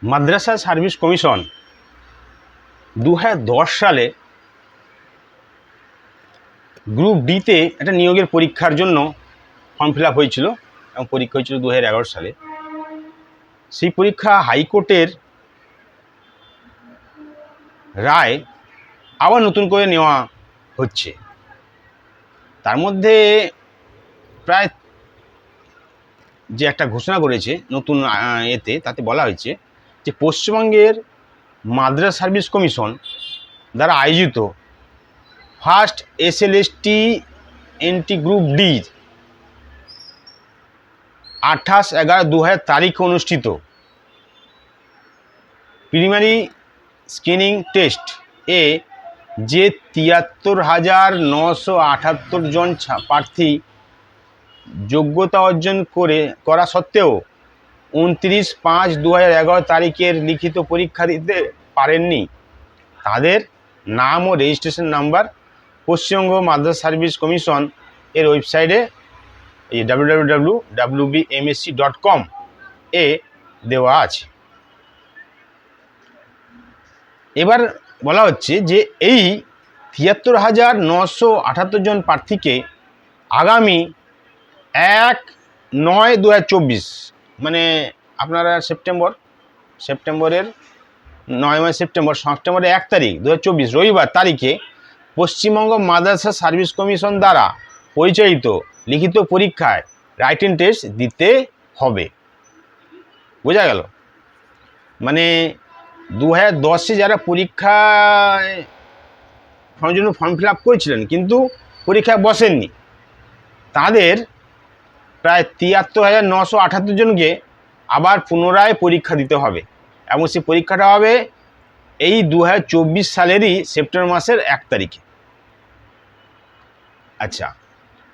মাদ্রাসা service commission 2010 সালে group ডিতে একটা নিয়োগের পরীক্ষার জন্য ফর্ম ফিল আপ হয়েছিল এবং পরীক্ষা হয়েছিল 2011 সালে। সেই পরীক্ষা হাইকোর্টের রায় আবার নতুন করে নেওয়া হচ্ছে। তার মধ্যে প্রায় যে একটা ঘোষণা করেছে নতুন তাতে বলা হয়েছে যে পশ্চিমবঙ্গের মাদ্রাসা সার্ভিস কমিশন দ্বারা আয়োজিত first SLST NT group D 28/11/2000 তারিখে অনুষ্ঠিত প্রিলিমিনারি স্ক্রিনিং টেস্ট এ যে 73,978 জন প্রার্থী যোগ্যতা অর্জন করা সত্ত্বেও 29/5/2011 তারিখের লিখিত পরীক্ষা দিতে পারেননি, তাদের নাম ও রেজিস্ট্রেশন নাম্বার পশ্চিমবঙ্গ মাদ্রাসা সার্ভিস কমিশন এর ওয়েবসাইটে www.wbmsc.com এ দেওয়া আছে। এবার বলা হচ্ছে যে এই 73,978 জন প্রার্থীকে আগামী 1/9/2024 মানে আপনারা সেপ্টেম্বরের 9 সেপ্টেম্বরের 1 তারিখ 2024 রবিবার তারিখে পশ্চিমবঙ্গ মাদ্রাসা সার্ভিস কমিশন দ্বারা পরিচালিত লিখিত পরীক্ষায় রাইটিং টেস্ট দিতে হবে। বোঝা গেল? মানে 2010-এ যারা পরীক্ষায় জন্য ফর্ম ফিল আপ করেছিলেন কিন্তু পরীক্ষায় বসেননি, তাদের প্রায় 73,978 জনকে আবার পুনরায় পরীক্ষা দিতে হবে এবং সেই পরীক্ষাটা হবে এই 2024 সালেরই সেপ্টেম্বর মাসের 1 তারিখে। আচ্ছা,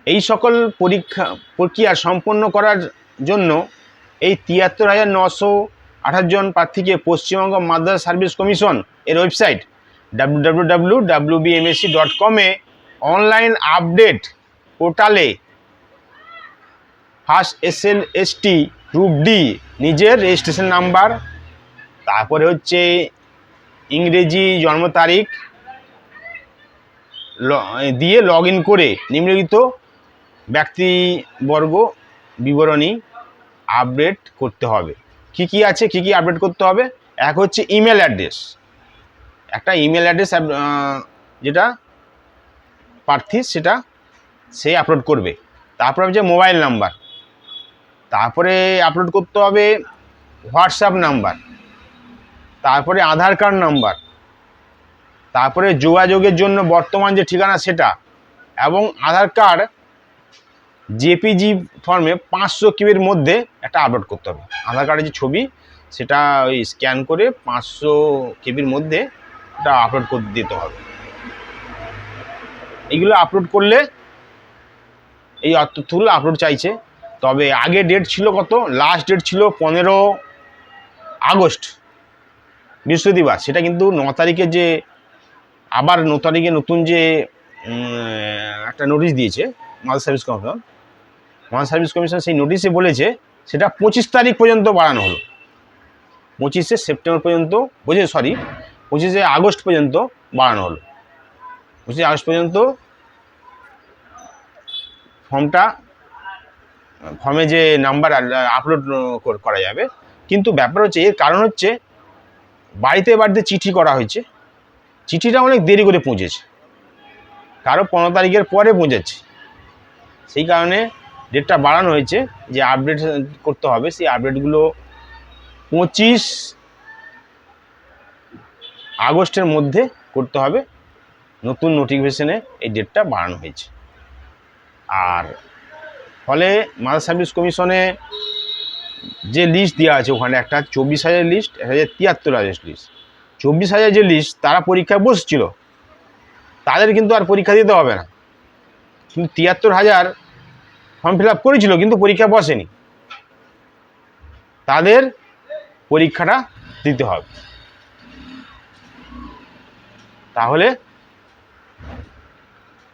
এই সকল প্রক্রিয়া সম্পন্ন করার জন্য এই 73,928 জন প্রার্থীকে পশ্চিমবঙ্গ মাদ্রাসা সার্ভিস কমিশন এর ওয়েবসাইট www.wbmsc.com এ অনলাইন আপডেট পোর্টালে ফার্স্ট SLST গ্রুপ ডি নিজের রেজিস্ট্রেশন নাম্বার, তারপরে হচ্ছে ইংরেজি জন্ম তারিখ দিয়ে লগ ইন করে নিম্নলিখিত ব্যক্তিবর্গ বিবরণী আপডেট করতে হবে। কি কি আছে, কি কি আপডেট করতে হবে? এক হচ্ছে ইমেল অ্যাড্রেস, একটা ইমেল অ্যাড্রেস যেটা প্রার্থী সেটা সে আপলোড করবে। তারপরে হচ্ছে মোবাইল নাম্বার, তারপরে আপলোড করতে হবে হোয়াটসঅ্যাপ নাম্বার, তারপরে আধার কার্ড নাম্বার, তারপরে যোগাযোগের জন্য বর্তমান যে ঠিকানা সেটা, এবং আধার কার্ড জেপিজি ফর্মে 500 কিবির মধ্যে একটা আপলোড করতে হবে। আধার কার্ডের যে ছবি সেটা ওই স্ক্যান করে 500 কিবির মধ্যে এটা আপলোড করে দিতে হবে। এইগুলো আপলোড করলে এই তথ্যগুলো আপলোড চাইছে। তবে আগে ডেট ছিল কত? লাস্ট ডেট ছিল 15 আগস্ট বৃহস্পতিবার। সেটা কিন্তু 9 তারিখে যে আবার 9 তারিখে নতুন যে একটা নোটিশ দিয়েছে মাদ্রাসা সার্ভিস কমিশন সেই নোটিশে বলেছে সেটা 25 তারিখ পর্যন্ত বাড়ানো হলো। 25শে সেপ্টেম্বর পর্যন্ত 25শে আগস্ট পর্যন্ত বাড়ানো হলো। 25শে আগস্ট পর্যন্ত ফর্মে যে নাম্বার আপলোড করা যাবে। কিন্তু ব্যাপার হচ্ছে, এর কারণ হচ্ছে বাড়িতে বাড়িতে চিঠি করা হয়েছে, চিঠিটা অনেক দেরি করে পৌঁছেছে, কারো 15 তারিখের পরে পৌঁছাচ্ছে। সেই কারণে ডেটটা বাড়ানো হয়েছে যে আপডেট করতে হবে। সেই আপডেটগুলো 25 আগস্টের মধ্যে করতে হবে। নতুন নোটিফিকেশনে এই ডেটটা বাড়ানো হয়েছে। আর ফলে মাদ্রাসা সার্ভিস কমিশনে যে লিস্ট দেওয়া আছে ওখানে একটা 24,000 লিস্ট, 73,000 লিস্ট। 24,000 যে লিস্ট তারা পরীক্ষায় বসছিল, তাদের কিন্তু আর পরীক্ষা দিতে হবে না। কিন্তু 73,000 ফর্ম ফিল আপ করেছিল কিন্তু পরীক্ষা বসেনি, তাদের পরীক্ষাটা দিতে হবে। তাহলে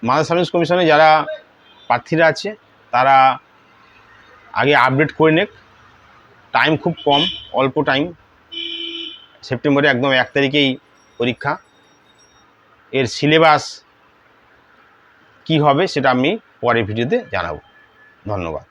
মাদ্রাসা সার্ভিস কমিশনে যারা প্রার্থীরা আছে তারা আগে আপডেট করে নেক। টাইম খুব কম, অল্প টাইম, সেপ্টেম্বরে একদম 1 তারিখেই পরীক্ষা। এর সিলেবাস কি হবে সেটা আমি পরের ভিডিওতে জানাবো। ধন্যবাদ।